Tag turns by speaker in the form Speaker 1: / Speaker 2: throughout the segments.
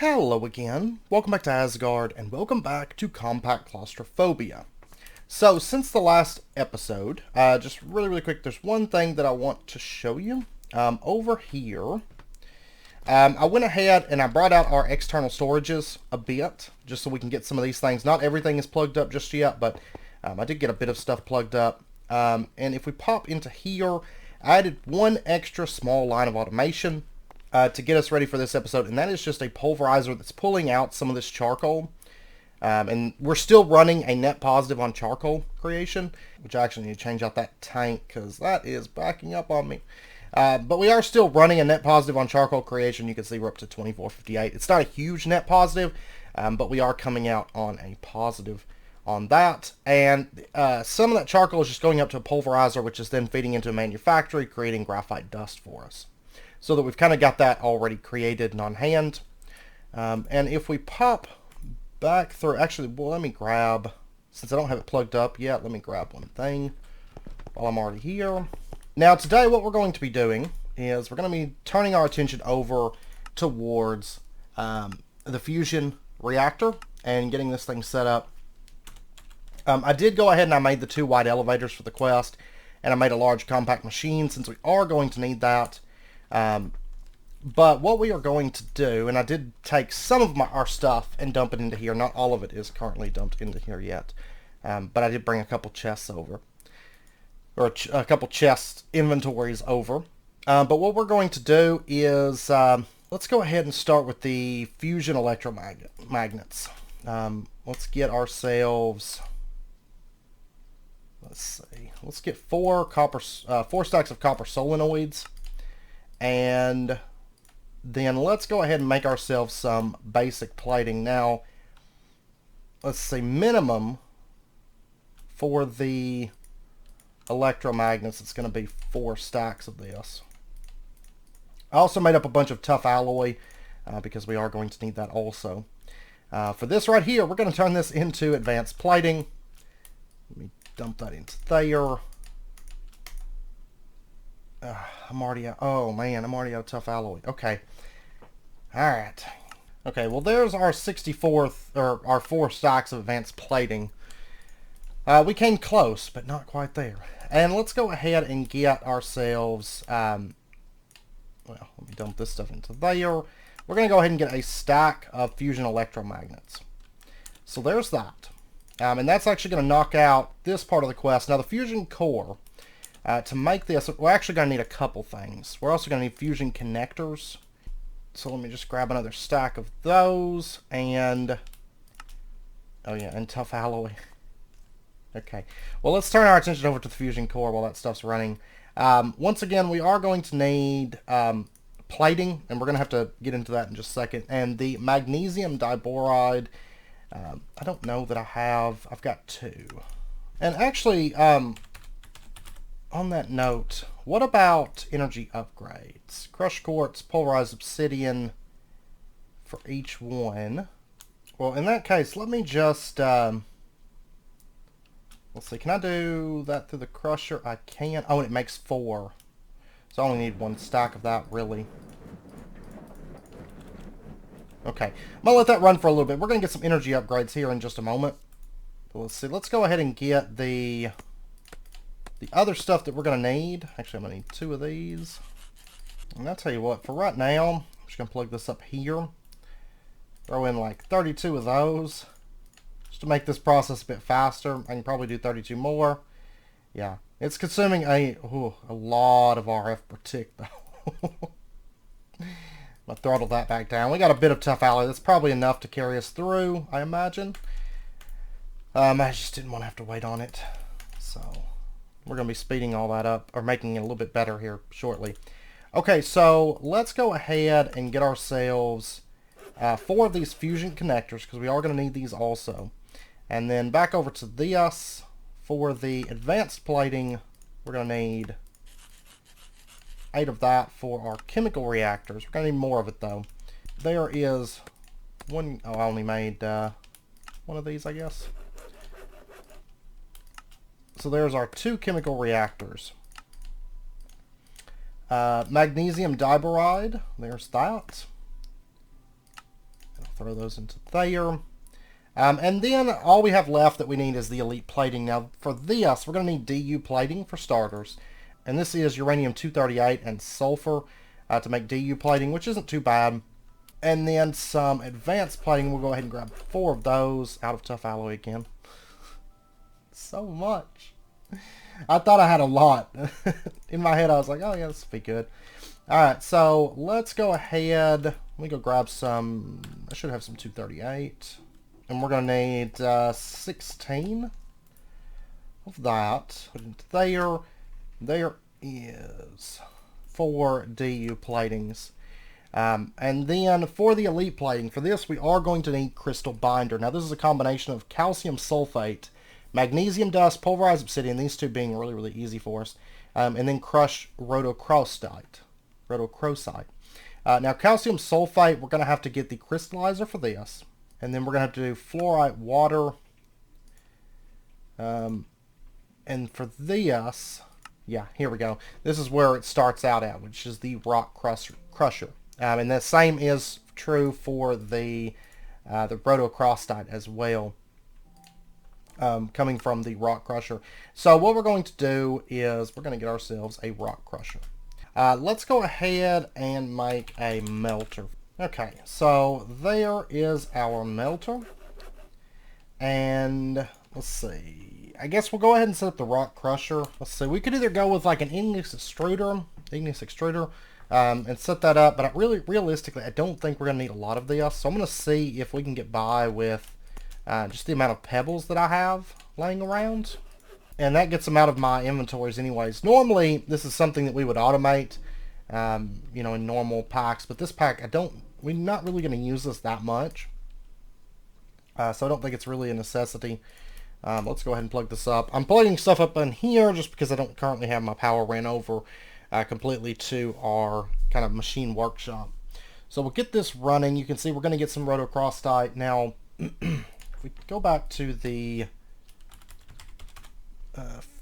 Speaker 1: Hello again, welcome back to Asgard, and welcome back to Compact Claustrophobia. So, since the last episode, just really quick, there's one thing that I want to show you. Over here, I went ahead and I brought out our external storages a bit, just so we can get some of these things. Not everything is plugged up just yet, but I did get a bit of stuff plugged up. And if we pop into here, I added one extra small line of automation to get us ready for this episode, and that is just a pulverizer that's pulling out some of this charcoal. And we're still running a net positive on charcoal creation, which I actually need to change out that tank because that is backing up on me. But we are still running a net positive on charcoal creation. You can see we're up to 2458. It's not a huge net positive, but we are coming out on a positive on that. And some of that charcoal is just going up to a pulverizer, which is then feeding into a manufactory, creating graphite dust for us. So that we've kind of got that already created and on hand. And if we pop back through, actually, well, let me grab, since I don't have it plugged up yet, let me grab one thing while I'm already here. Now today what we're going to be doing is we're going to be turning our attention over towards the fusion reactor and getting this thing set up. I did go ahead and I made the 2 wide elevators for the quest, and I made a large compact machine since we are going to need that. But what we are going to do, and I did take some of our stuff and dump it into here. Not all of it is currently dumped into here yet. But I did bring a couple chests over. Or a couple chest inventories over. But what we're going to do is, let's go ahead and start with the fusion electromagnets. Let's get ourselves, let's see, let's get 4 stacks of copper solenoids. And then let's go ahead and make ourselves some basic plating. Now, let's see, minimum for the electromagnets, it's going to be 4 stacks of this. I also made up a bunch of tough alloy because we are going to need that also. For this right here, we're going to turn this into advanced plating. Let me dump that into there. I'm already out. Oh man, I'm already out of tough alloy. Okay. Alright. Okay, well there's our 64th, or our 4 stacks of advanced plating. We came close, but not quite there. And let's go ahead and get ourselves, well, let me dump this stuff into there. We're going to go ahead and get a stack of fusion electromagnets. So there's that. And that's actually going to knock out this part of the quest. Now the fusion core, to make this, we're actually going to need a couple things. We're also going to need fusion connectors. So let me just grab another stack of those, and oh yeah, and tough alloy. Okay, well let's turn our attention over to the fusion core while that stuff's running. Once again, we are going to need plating, and we're going to have to get into that in just a second. And the magnesium diboride, I don't know that I have. I've got 2. And actually, on that note, what about energy upgrades? Crushed quartz, pulverized obsidian for each one. Well, in that case, let me just, let's see, can I do that through the crusher? I can. Oh, and it makes 4. So I only need 1 stack of that, really. Okay, I'm going to let that run for a little bit. We're going to get some energy upgrades here in just a moment. But let's see, let's go ahead and get the other stuff that we're going to need. Actually, I'm going to need 2 of these. And I'll tell you what, for right now, I'm just going to plug this up here. Throw in like 32 of those. Just to make this process a bit faster. I can probably do 32 more. Yeah, it's consuming a lot of RF per tick, though. I'll throttle that back down. We got a bit of tough alloy. That's probably enough to carry us through, I imagine. I just didn't want to have to wait on it. So we're going to be speeding all that up, or making it a little bit better here shortly. Okay, so let's go ahead and get ourselves 4 of these fusion connectors, because we are going to need these also. And then back over to this. For the advanced plating, we're going to need 8 of that for our chemical reactors. We're going to need more of it, though. There is one. Oh, I only made 1 of these, I guess. So there's our 2 chemical reactors. Magnesium diboride, there's that. throw those into there. And then all we have left that we need is the elite plating. Now for this, we're going to need DU plating for starters. And this is uranium-238 and sulfur to make DU plating, which isn't too bad. And then some advanced plating. We'll go ahead and grab 4 of those out of tough alloy again. So much. I thought I had a lot. In my head, I was like, oh yeah, this will be good. Alright, so let's go ahead. Let me go grab some. I should have some 238. And we're going to need 16 of that. Put it into there. There is 4 DU platings. And then for the elite plating, for this we are going to need crystal binder. Now this is a combination of calcium sulfate, magnesium dust, pulverized obsidian, these two being really, really easy for us, and then crushed rhodochrosite. Now calcium sulfate, we're going to have to get the crystallizer for this, and then we're going to have to do fluorite water, and for this, yeah, here we go. This is where it starts out at, which is the rock crusher. And the same is true for the rhodochrosite as well, coming from the rock crusher. So what we're going to do is we're going to get ourselves a rock crusher. Let's go ahead and make a melter. Okay, so there is our melter. And let's see. I guess we'll go ahead and set up the rock crusher. Let's see. We could either go with like an igneous extruder, and set that up, but realistically, I don't think we're going to need a lot of this. So I'm going to see if we can get by with just the amount of pebbles that I have laying around. And that gets them out of my inventories anyways. Normally, this is something that we would automate, you know, in normal packs. But this pack, we're not really going to use this that much. So I don't think it's really a necessity. Let's go ahead and plug this up. I'm plugging stuff up in here just because I don't currently have my power ran over completely to our kind of machine workshop. So we'll get this running. You can see we're going to get some rhodochrosite. Now, if we go back to the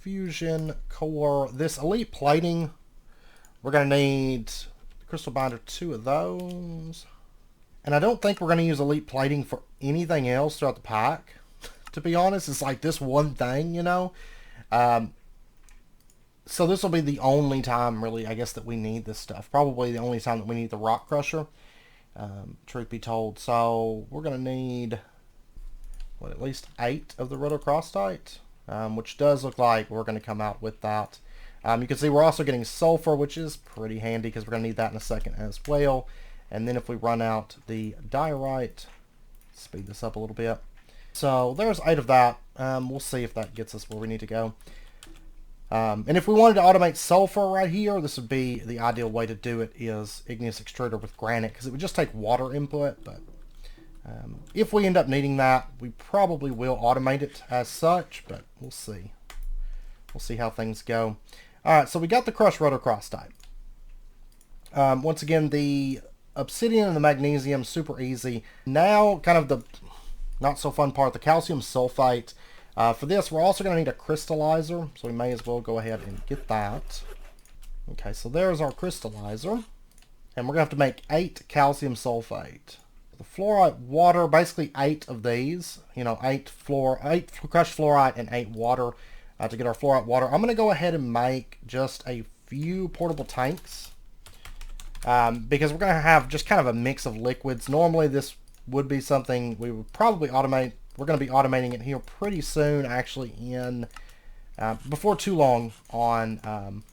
Speaker 1: fusion core, this elite plating, we're going to need crystal binder 2 of those. And I don't think we're going to use elite plating for anything else throughout the pack. To be honest, it's like this one thing, you know. So this will be the only time, really, I guess, that we need this stuff. Probably the only time that we need the rock crusher, truth be told. So we're going to need, what, at least 8 of the rhodochrosite, which does look like we're going to come out with that. You can see we're also getting sulfur, which is pretty handy because we're going to need that in a second as well. And then if we run out the diorite, speed this up a little bit. So there's 8 of that. We'll see if that gets us where we need to go. And if we wanted to automate sulfur right here, this would be the ideal way to do it, is igneous extruder with granite, because it would just take water input. But if we end up needing that, we probably will automate it as such, but we'll see. We'll see how things go. Alright, so we got the crushed rhodochrosite. Once again, the obsidian and the magnesium, super easy. Now, kind of the not so fun part, the calcium sulfite. For this, we're also going to need a crystallizer, so we may as well go ahead and get that. Okay, so there's our crystallizer. And we're going to have to make 8 calcium sulfate. The fluorite water, basically 8 of these. You know, 8 crushed fluorite and 8 water to get our fluorite water. I'm going to go ahead and make just a few portable tanks. Because we're going to have just kind of a mix of liquids. Normally this would be something we would probably automate. We're going to be automating it here pretty soon, actually, in before too long on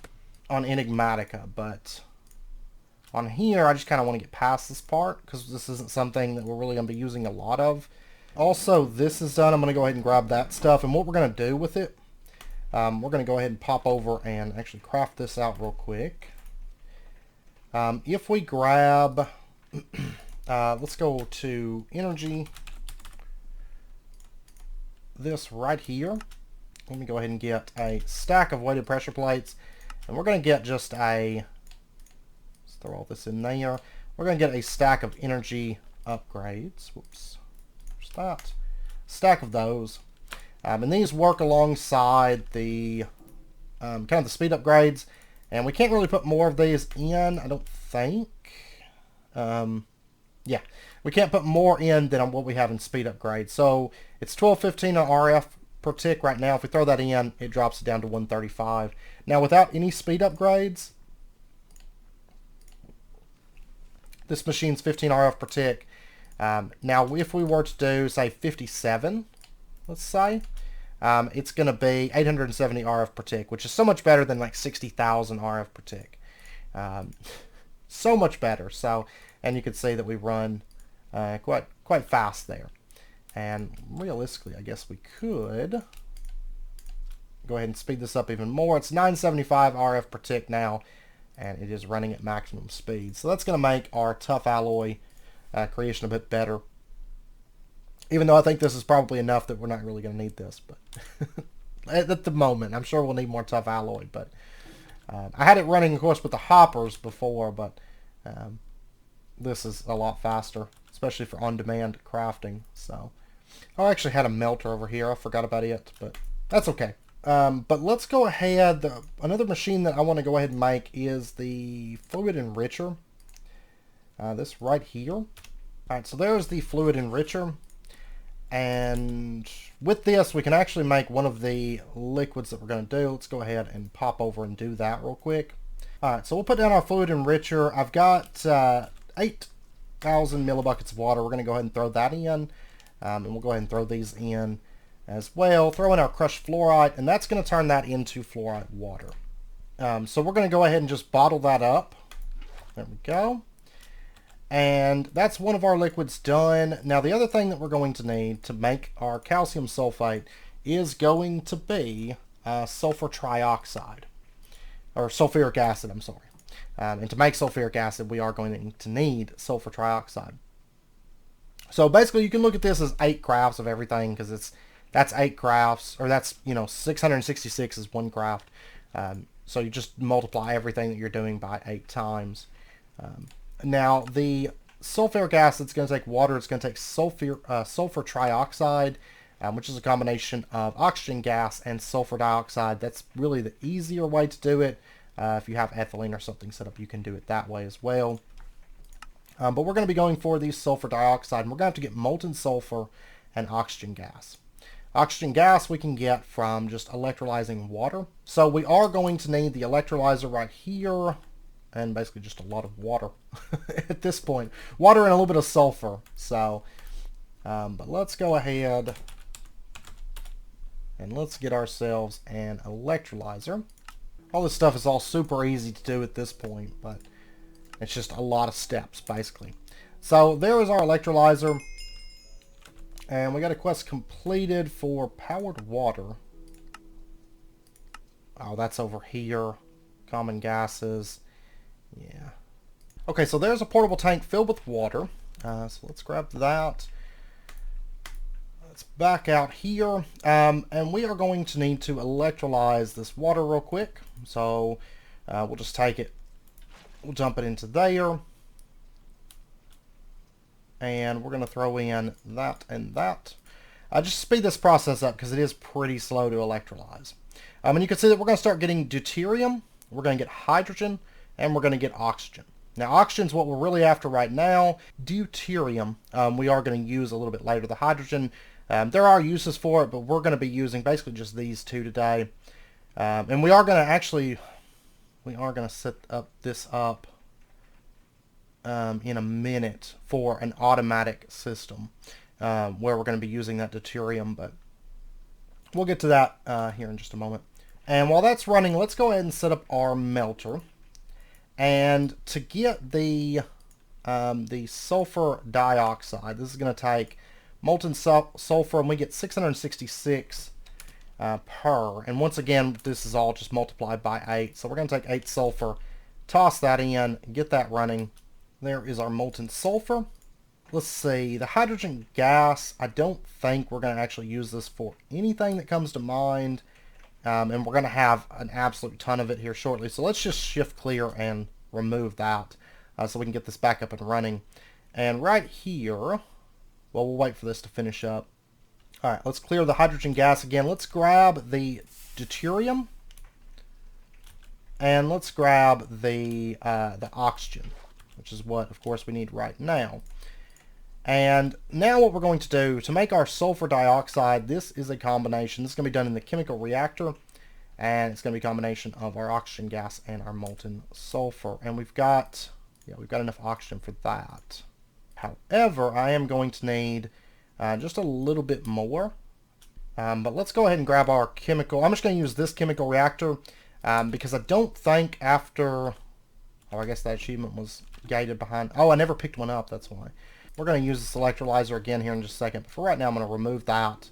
Speaker 1: Enigmatica. But on here, I just kind of want to get past this part because this isn't something that we're really going to be using a lot of. Also, this is done. I'm going to go ahead and grab that stuff. And what we're going to do with it, we're going to go ahead and pop over and actually craft this out real quick. If we grab, let's go to energy, this right here. Let me go ahead and get a stack of weighted pressure plates, and we're going to get just a, let's throw all this in there. We're going to get a stack of energy upgrades. Whoops, there's that. Stack of those. And these work alongside the kind of the speed upgrades. And we can't really put more of these in, I don't think. Yeah, Yeah, we can't put more in than what we have in speed upgrade. So it's 1215 on RF per tick right now. If we throw that in, it drops it down to 135. Now without any speed upgrades, this machine's 15 RF per tick. Now if we were to do, say, 57, let's say, it's going to be 870 RF per tick, which is so much better than like 60,000 RF per tick. So much better. So, and you can see that we run quite fast there. And realistically, I guess we could go ahead and speed this up even more. It's 975 RF per tick now, and it is running at maximum speed. So that's going to make our tough alloy creation a bit better. Even though I think this is probably enough that we're not really going to need this, but at the moment, I'm sure we'll need more tough alloy. But I had it running, of course, with the hoppers before, but this is a lot faster, especially for on-demand crafting. So I actually had a melter over here. I forgot about it, but that's okay. But let's go ahead. Another machine that I want to go ahead and make is the Fluid Enricher. This right here. All right, so there's the Fluid Enricher. And with this, we can actually make one of the liquids that we're going to do. Let's go ahead and pop over and do that real quick. All right, so we'll put down our Fluid Enricher. I've got 8,000 millibuckets of water. We're going to go ahead and throw that in. And we'll go ahead and throw these in as well. Throw in our crushed fluorite, and that's going to turn that into fluorite water. So we're going to go ahead and just bottle that up. There we go. And that's one of our liquids done. Now the other thing that we're going to need to make our calcium sulfite is going to be sulfur trioxide. Or sulfuric acid, I'm sorry. And to make sulfuric acid, we are going to need sulfur trioxide. So basically, you can look at this as 8 crafts of everything, because that's 8 crafts, or that's, 666 is 1 craft. So you just multiply everything that you're doing by 8 times. Now, the sulfuric acid is going to take water. It's going to take sulfur trioxide, which is a combination of oxygen gas and sulfur dioxide. That's really the easier way to do it. If you have ethylene or something set up, you can do it that way as well. But we're going to be going for the sulfur dioxide, and we're going to have to get molten sulfur and oxygen gas. Oxygen gas we can get from just electrolyzing water. So we are going to need the electrolyzer right here, and basically just a lot of water at this point. Water and a little bit of sulfur. So, but let's go ahead and let's get ourselves an electrolyzer. All this stuff is all super easy to do at this point, but it's just a lot of steps, basically. So there is our electrolyzer. And we got a quest completed for powered water. Oh, that's over here. Common gases. Yeah. Okay, so there's a portable tank filled with water. So let's grab that. Let's back out here. And we are going to need to electrolyze this water real quick. So we'll just take it. We'll dump it into there. And we're going to throw in that and that. Just speed this process up because it is pretty slow to electrolyze. And you can see that we're going to start getting deuterium. We're going to get hydrogen. And we're going to get oxygen. Now, oxygen is what we're really after right now. Deuterium, we are going to use a little bit later. The hydrogen, there are uses for it, but we're going to be using basically just these two today. And we are going to set this up in a minute for an automatic system where we're going to be using that deuterium, but we'll get to that here in just a moment. And while that's running, let's go ahead and set up our melter. And to get the sulfur dioxide, this is going to take molten sulfur, and we get 666 per. And once again, this is all just multiplied by 8. So we're going to take 8 sulfur, toss that in, get that running. There is our molten sulfur. Let's see, the hydrogen gas, I don't think we're going to actually use this for anything that comes to mind. And we're going to have an absolute ton of it here shortly. So let's just shift clear and remove that so we can get this back up and running. And right here, well, we'll wait for this to finish up. All right, let's clear the hydrogen gas again. Let's grab the deuterium. And let's grab the oxygen, which is what, of course, we need right now. And now what we're going to do to make our sulfur dioxide, this is a combination. This is going to be done in the chemical reactor, and it's going to be a combination of our oxygen gas and our molten sulfur. And we've got enough oxygen for that. However, I am going to need just a little bit more. But let's go ahead and grab our chemical. I'm just going to use this chemical reactor because I don't think after... Oh, I guess that achievement was gated behind... Oh, I never picked one up, that's why. We're going to use this electrolyzer again here in just a second. But for right now, I'm going to remove that.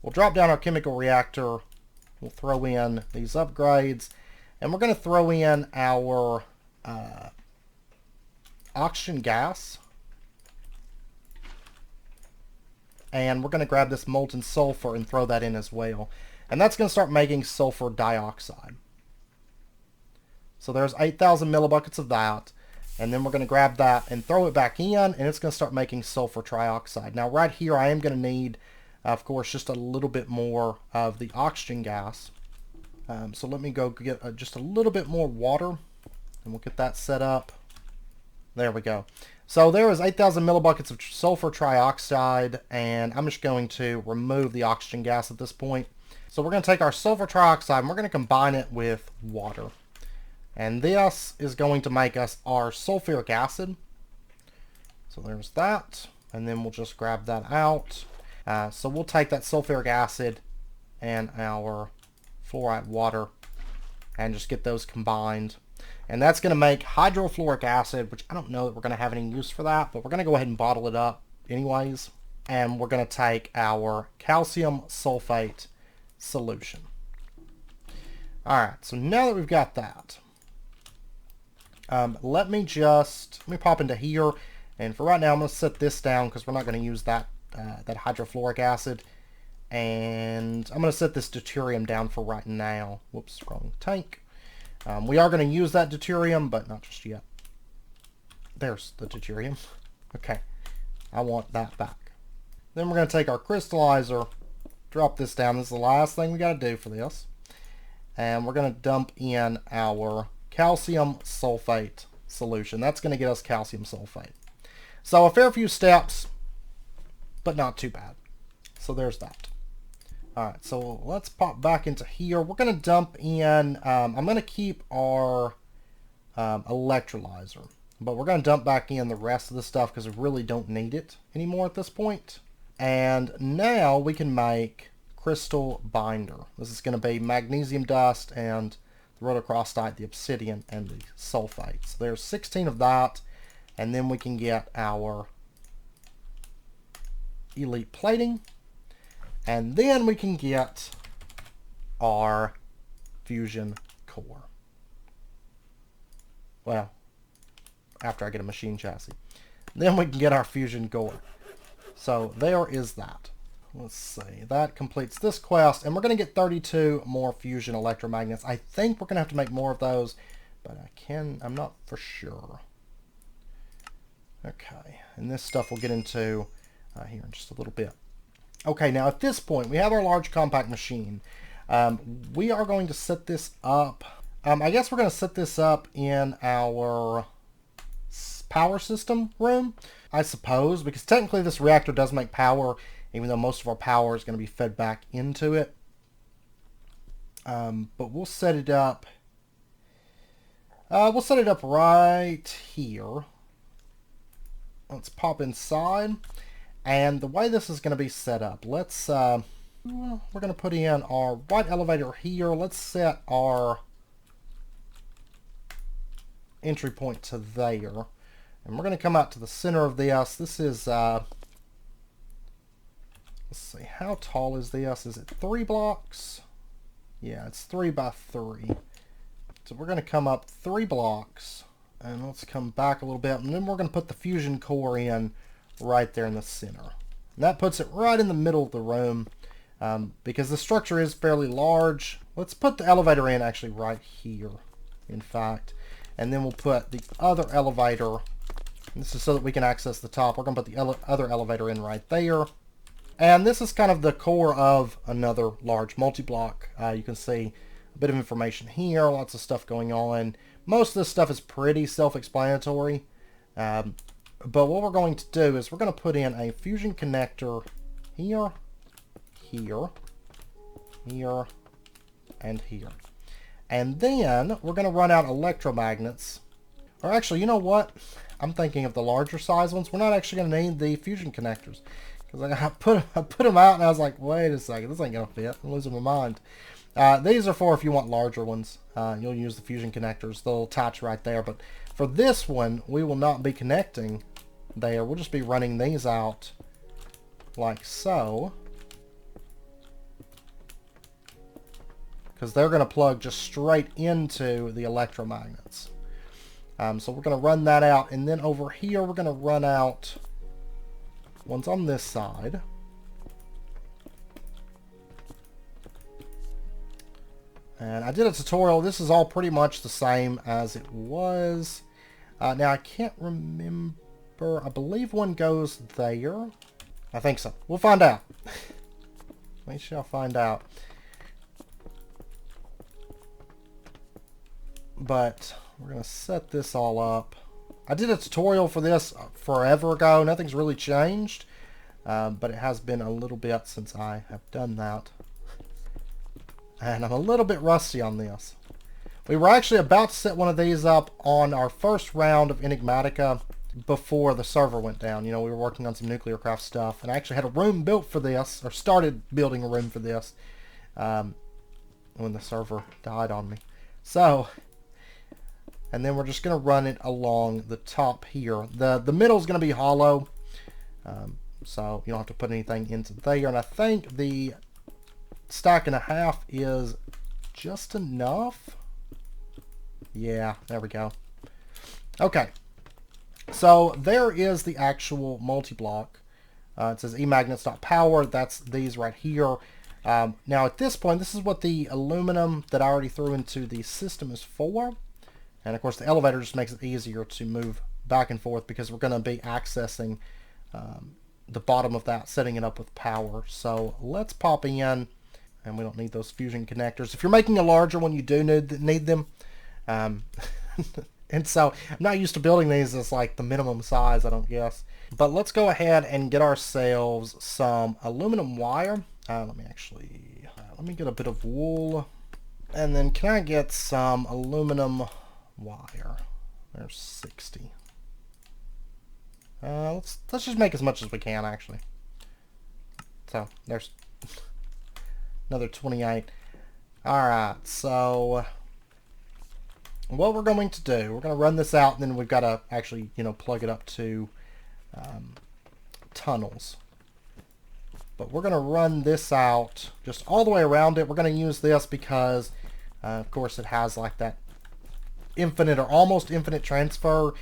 Speaker 1: We'll drop down our chemical reactor. We'll throw in these upgrades. And we're going to throw in our oxygen gas. And we're going to grab this molten sulfur and throw that in as well. And that's going to start making sulfur dioxide. So there's 8,000 millibuckets of that. And then we're going to grab that and throw it back in, and it's going to start making sulfur trioxide. Now right here I am going to need, of course, just a little bit more of the oxygen gas. So let me go get just a little bit more water, and we'll get that set up. There we go. So there is 8,000 millibuckets of sulfur trioxide, and I'm just going to remove the oxygen gas at this point. So we're going to take our sulfur trioxide and we're going to combine it with water. And this is going to make us our sulfuric acid. So there's that. And then we'll just grab that out. So we'll take that sulfuric acid and our fluoride water and just get those combined. And that's going to make hydrofluoric acid, which I don't know that we're going to have any use for that, but we're going to go ahead and bottle it up anyways. And we're going to take our calcium sulfate solution. Alright, so now that we've got that, let me pop into here, and for right now I'm going to set this down because we're not going to use that hydrofluoric acid, and I'm going to set this deuterium down for right now. Whoops, wrong tank. We are going to use that deuterium, but not just yet. There's the deuterium. Okay, I want that back. Then we're going to take our crystallizer, drop this down. This is the last thing we got to do for this, and we're going to dump in our calcium sulfate solution. That's going to get us calcium sulfate. So a fair few steps, but not too bad. So there's that. Alright, so let's pop back into here. We're going to dump in, I'm going to keep our electrolyzer, but we're going to dump back in the rest of the stuff because we really don't need it anymore at this point. And now we can make crystal binder. This is going to be magnesium dust and the rhodocrostite, the obsidian, and the sulfite. So there's 16 of that, and then we can get our elite plating, and then we can get our fusion core. Well, after I get a machine chassis. Then we can get our fusion core. So there is that. Let's see, that completes this quest, and we're going to get 32 more fusion electromagnets. I think we're going to have to make more of those, but I'm not for sure. Okay, and this stuff we'll get into here in just a little bit. Okay, now at this point, we have our large compact machine. We are going to set this up. I guess we're going to set this up in our power system room, I suppose, because technically this reactor does make power, even though most of our power is going to be fed back into it. But we'll set it up. We'll set it up right here. Let's pop inside. And the way this is going to be set up, let's, we're going to put in our right elevator here. Let's set our entry point to there. And we're going to come out to the center of this. This is, let's see, how tall is this? Is it 3 blocks? Yeah, it's 3 by 3. So we're going to come up 3 blocks. And let's come back a little bit. And then we're going to put the fusion core in right there in the center. And that puts it right in the middle of the room. Because the structure is fairly large. Let's put the elevator in actually right here, in fact. And then we'll put the other elevator. This is so that we can access the top. We're going to put the other elevator in right there. And this is kind of the core of another large multi-block. You can see a bit of information here, lots of stuff going on. Most of this stuff is pretty self-explanatory. But what we're going to do is we're going to put in a fusion connector here, here, here, and here. And then we're going to run out electromagnets. Or actually, you know what? I'm thinking of the larger size ones. We're not actually going to need the fusion connectors. Because I put them out and I was like, wait a second, this ain't going to fit. I'm losing my mind. These are for if you want larger ones. You'll use the fusion connectors. They'll attach right there. But for this one, we will not be connecting there. We'll just be running these out like so. Because they're going to plug just straight into the electromagnets. So we're going to run that out. And then over here, we're going to run out ones on this side. And I did a tutorial. This is all pretty much the same as it was. Now, I can't remember. I believe one goes there. I think so. We'll find out. We shall find out. But we're going to set this all up. I did a tutorial for this forever ago. Nothing's really changed. But it has been a little bit since I have done that. And I'm a little bit rusty on this. We were actually about to set one of these up on our first round of Enigmatica before the server went down. You know, we were working on some nuclear craft stuff. And I actually had a room built for this, or started building a room for this, when the server died on me. So, and then we're just going to run it along the top here. The middle is going to be hollow, so you don't have to put anything into there. And I think the stack and a half is just enough. Yeah, there we go. Okay, so there is the actual multi-block. It says emagnets.power. That's these right here. Now at this point, this is what the aluminum that I already threw into the system is for. And of course the elevator just makes it easier to move back and forth because we're going to be accessing the bottom of that, setting it up with power. So let's pop in, and we don't need those fusion connectors. If you're making a larger one, you do need them. And so I'm not used to building these as like the minimum size, I don't guess. But let's go ahead and get ourselves some aluminum wire. Let me get a bit of wool. And then can I get some aluminum wire? There's 60. Let's just make as much as we can, actually. So there's another 28. Alright, so what we're going to do, we're going to run this out, and then we've got to actually, you know, plug it up to tunnels. But we're going to run this out just all the way around it. We're going to use this because, of course, it has like that infinite or almost infinite transfer.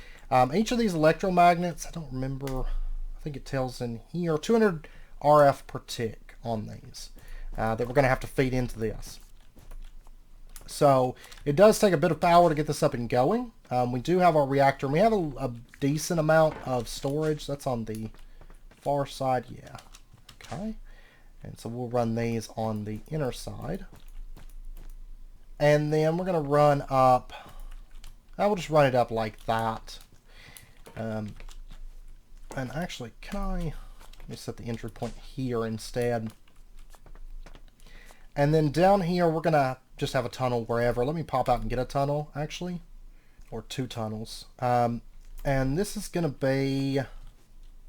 Speaker 1: Each of these electromagnets, I don't remember, I think it tells in here, 200 RF per tick on these that we're going to have to feed into this. So it does take a bit of power to get this up and going. We do have our reactor, and we have a decent amount of storage. That's on the far side, yeah. Okay, and so we'll run these on the inner side. And then we're going to run up, I will just run it up like that. And actually, let me set the entry point here instead. And then down here, we're going to just have a tunnel wherever. Let me pop out and get a tunnel, actually. Or 2 tunnels. And this is going to be,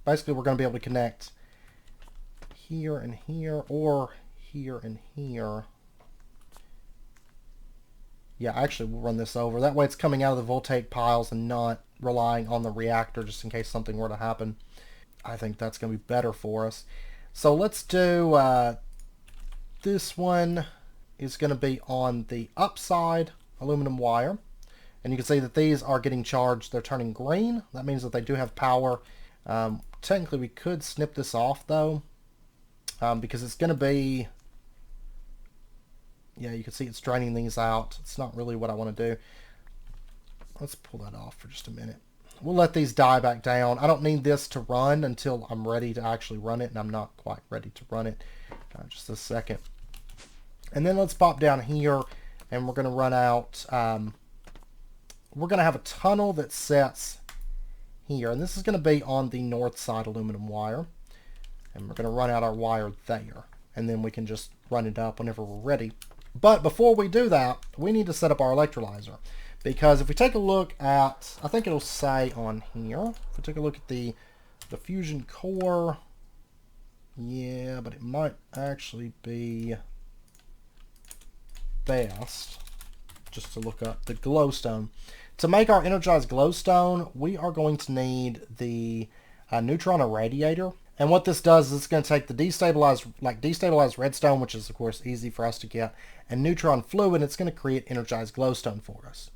Speaker 1: basically we're going to be able to connect here and here, or here and here. Yeah, actually we'll run this over. That way it's coming out of the voltaic piles and not relying on the reactor just in case something were to happen. I think that's going to be better for us. So let's do, this one is going to be on the upside aluminum wire. And you can see that these are getting charged. They're turning green. That means that they do have power. Technically we could snip this off though. Because it's going to be, yeah, you can see it's draining these out. It's not really what I want to do. Let's pull that off for just a minute. We'll let these die back down. I don't need this to run until I'm ready to actually run it, and I'm not quite ready to run it. Just a second. And then let's pop down here, and we're going to run out. We're going to have a tunnel that sets here, and this is going to be on the north side aluminum wire. And we're going to run out our wire there, and then we can just run it up whenever we're ready. But before we do that, we need to set up our electrolyzer. Because if we take a look at, I think it'll say on here, if we take a look at the fusion core, yeah, but it might actually be best just to look up the glowstone. To make our energized glowstone, we are going to need the neutron irradiator. And what this does is it's going to take the destabilized redstone, which is of course easy for us to get, and neutron fluid, and it's going to create energized glowstone for us.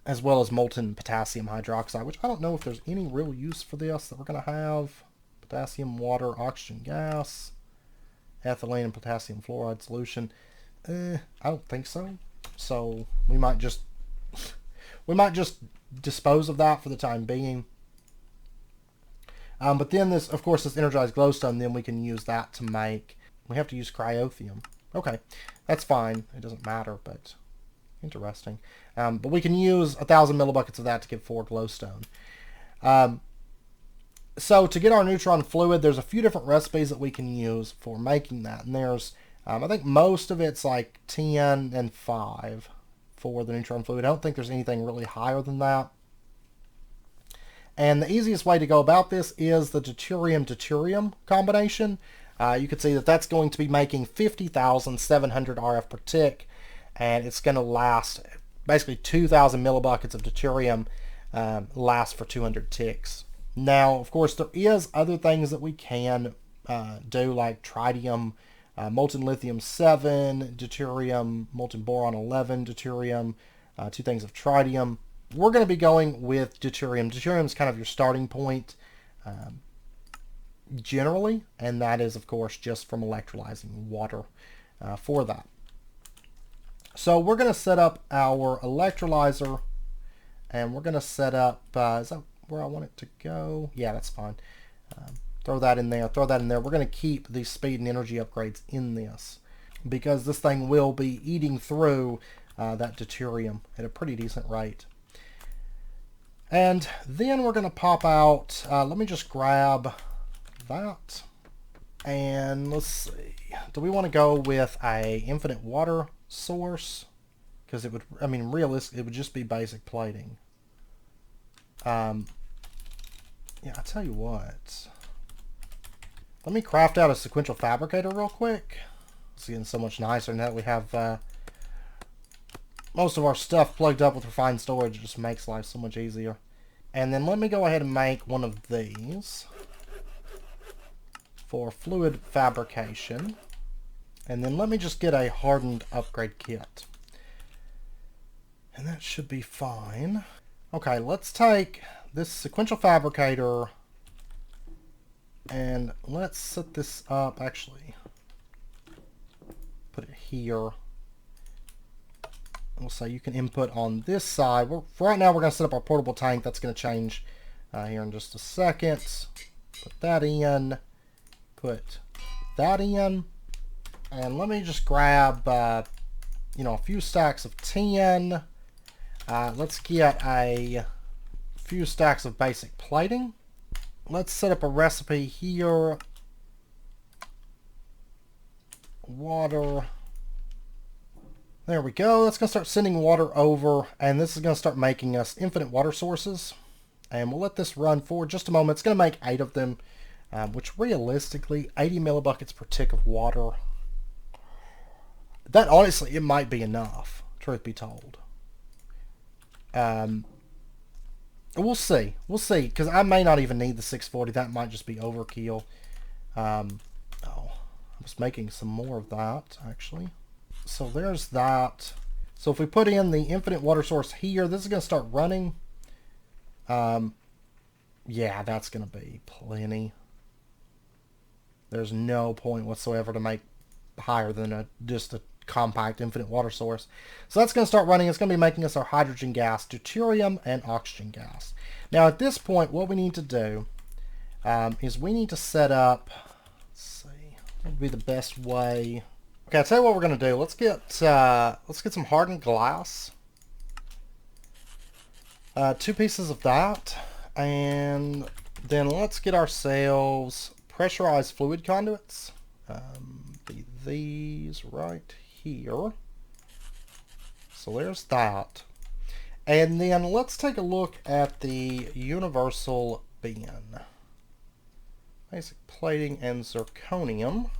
Speaker 1: As well as molten potassium hydroxide, which I don't know if there's any real use for this that we're going to have. Potassium, water, oxygen gas, ethylene, and potassium fluoride solution. I don't think so. So we might just dispose of that for the time being. But then this, of course, this energized glowstone, then we can use that to make, we have to use cryothium. Okay, that's fine. It doesn't matter, but interesting. But we can use 1,000 millibuckets of that to get 4 glowstone. So to get our neutron fluid, there's a few different recipes that we can use for making that. And there's, I think most of it's like 10 and 5 for the neutron fluid. I don't think there's anything really higher than that. And the easiest way to go about this is the deuterium-deuterium combination. You can see that that's going to be making 50,700 RF per tick, and it's going to last basically 2,000 millibuckets of deuterium last for 200 ticks. Now, of course, there is other things that we can do, like tritium, molten lithium 7, deuterium, molten boron 11, deuterium, 2 things of tritium. We're going to be going with deuterium. Deuterium is kind of your starting point generally, and that is, of course, just from electrolyzing water for that. So we're going to set up our electrolyzer, and we're going to set up, is that where I want it to go? Yeah, that's fine. Throw that in there, throw that in there. We're going to keep the speed and energy upgrades in this, because this thing will be eating through that deuterium at a pretty decent rate. And then we're going to pop out, let me just grab that, and let's see, do we want to go with a infinite water source? Because it would, I mean, realistically, it would just be basic plating. Yeah, I'll tell you what, let me craft out a sequential fabricator real quick. It's getting so much nicer now that we have most of our stuff plugged up with refined storage. It just makes life so much easier. And then let me go ahead and make one of these for fluid fabrication. And then let me just get a hardened upgrade kit. And that should be fine. Okay, let's take this sequential fabricator and let's set this up, actually. Put it here. We'll say you can input on this side. For right now, we're going to set up our portable tank. That's going to change here in just a second. Put that in. Put that in. And let me just grab, you know, a few stacks of 10. Let's get a few stacks of basic plating. Let's set up a recipe here. Water. There we go. That's going to start sending water over, and this is going to start making us infinite water sources. And we'll let this run for just a moment. It's going to make 8 of them, which realistically, 80 millibuckets per tick of water. That honestly, it might be enough, truth be told. We'll see. We'll see, because I may not even need the 640. That might just be overkill. Oh, I was making some more of that, actually. So there's that. So if we put in the infinite water source here, this is going to start running. Yeah, that's going to be plenty. There's no point whatsoever to make higher than just a compact infinite water source. So that's going to start running. It's going to be making us our hydrogen gas, deuterium, and oxygen gas. Now at this point, what we need to do is we need to set up, let's see, what would be the best way. Okay, I'll tell you what we're going to do. Let's get some hardened glass. 2 pieces of that. And then let's get ourselves pressurized fluid conduits. Be these right here. So there's that. And then let's take a look at the universal bin. Basic plating and zirconium,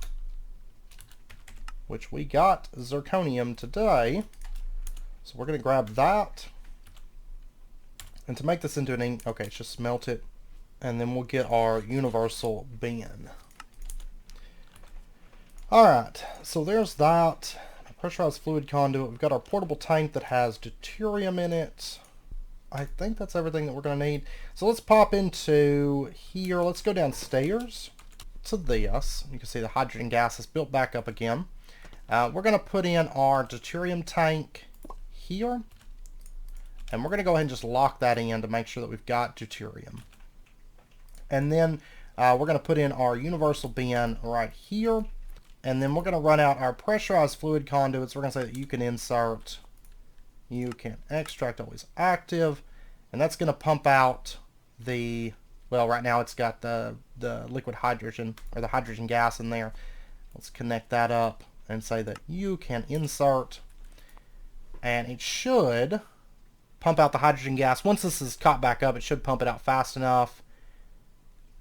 Speaker 1: which we got zirconium today. So we're going to grab that. And to make this into an ink, okay, just melt it. And then we'll get our universal bin. Alright, so there's that. A pressurized fluid conduit. We've got our portable tank that has deuterium in it. I think that's everything that we're going to need. So let's pop into here. Let's go downstairs to this. You can see the hydrogen gas is built back up again. We're going to put in our deuterium tank here. And we're going to go ahead and just lock that in to make sure that we've got deuterium. And then we're going to put in our universal bin right here. And then we're going to run out our pressurized fluid conduits. We're going to say that you can insert, you can extract, always active. And that's going to pump out the, well, right now it's got the liquid hydrogen, or the hydrogen gas in there. Let's connect that up and say that you can insert. And it should pump out the hydrogen gas. Once this is caught back up, it should pump it out fast enough.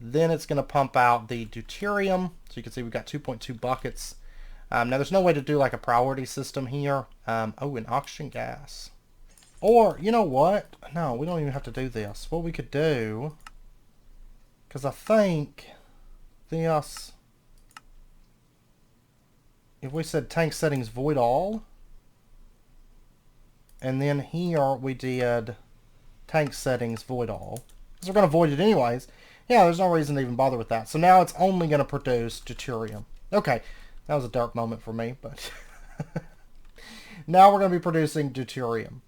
Speaker 1: Then it's going to pump out the deuterium. So you can see we've got 2.2 buckets. Now there's no way to do like a priority system here. Oh, and oxygen gas. Or, you know what? No, we don't even have to do this. What we could do, because I think this, if we said tank settings void all, and then here we did tank settings void all, because we're going to void it anyways. Yeah, there's no reason to even bother with that. So now it's only going to produce deuterium. Okay, that was a dark moment for me, but now we're going to be producing deuterium.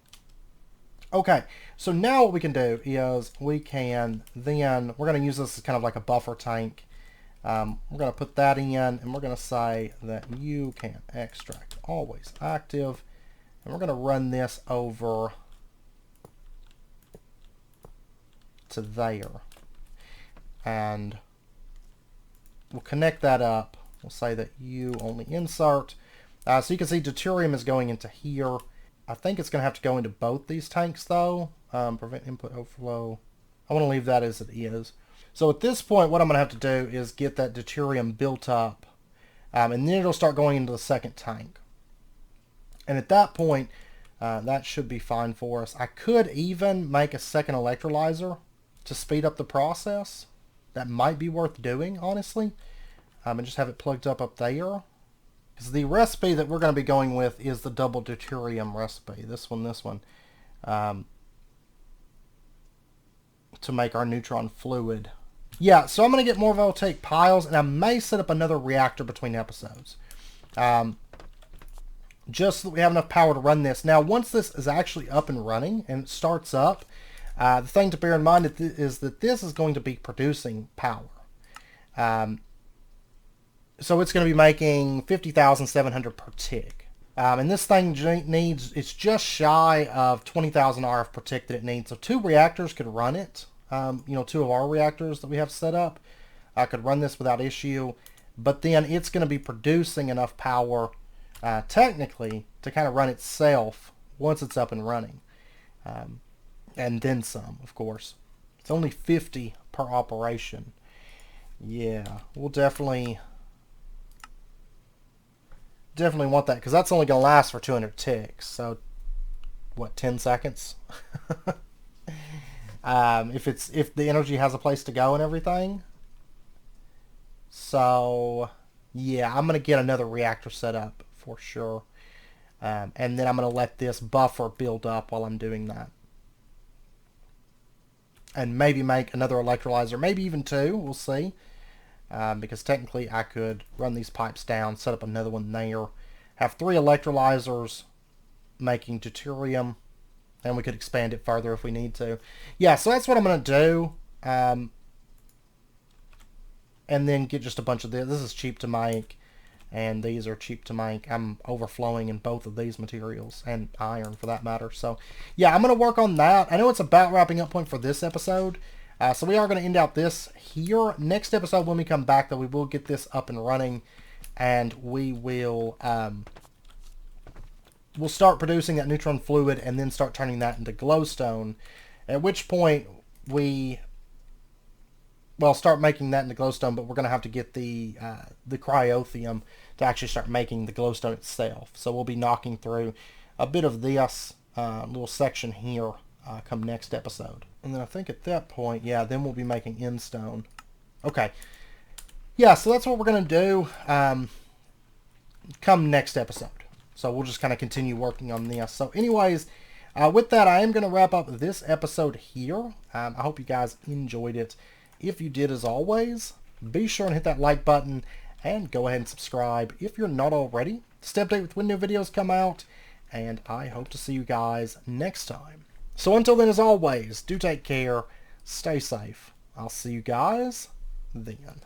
Speaker 1: Okay, so now what we can do is we can then, we're going to use this as kind of like a buffer tank. We're going to put that in, and we're going to say that you can extract always active. And we're going to run this over to there. And we'll connect that up. We'll say that you only insert. So you can see deuterium is going into here. I think it's going to have to go into both these tanks though. Prevent input overflow. I want to leave that as it is. So at this point, what I'm going to have to do is get that deuterium built up. And then it'll start going into the second tank. And at that point, that should be fine for us. I could even make a second electrolyzer to speed up the process. That might be worth doing, honestly. And just have it plugged up there. Because the recipe that we're going to be going with is the double deuterium recipe. This one. To make our neutron fluid. Yeah, so I'm going to get more voltaic piles, and I may set up another reactor between episodes. Just so that we have enough power to run this. Now, once this is actually up and running, and it starts up, the thing to bear in mind is that this is going to be producing power. So it's going to be making 50,700 per tick. And this thing needs, it's just shy of 20,000 RF per tick that it needs. So 2 reactors could run it. 2 of our reactors that we have set up could run this without issue. But then it's going to be producing enough power technically to kind of run itself once it's up and running. And then some, of course. It's only 50 per operation. Yeah, we'll definitely want that, because that's only going to last for 200 ticks. So, what, 10 seconds? If the energy has a place to go and everything. So, yeah, I'm going to get another reactor set up for sure. And then I'm going to let this buffer build up while I'm doing that. And maybe make another electrolyzer, maybe even 2, we'll see. Because technically I could run these pipes down, set up another one there, have 3 electrolyzers making deuterium, and we could expand it further if we need to. Yeah, so that's what I'm going to do. And then get just a bunch of this. This is cheap to make, and these are cheap to make. I'm overflowing in both of these materials, and iron for that matter. So yeah, I'm going to work on that. I know it's about wrapping up point for this episode. So we are going to end out this here. Next episode, when we come back, though, we will get this up and running, and we will we'll start producing that neutron fluid and then start turning that into glowstone, at which point we start making that into glowstone, but we're going to have to get the cryothium to actually start making the glowstone itself. So we'll be knocking through a bit of this little section here come next episode. And then I think at that point, yeah, then we'll be making endstone. Okay. Yeah, so that's what we're going to do come next episode. So we'll just kind of continue working on this. So anyways, with that, I am going to wrap up this episode here. I hope you guys enjoyed it. If you did, as always, be sure and hit that like button and go ahead and subscribe if you're not already. Stay updated with when new videos come out, and I hope to see you guys next time. So until then, as always, do take care, stay safe. I'll see you guys then.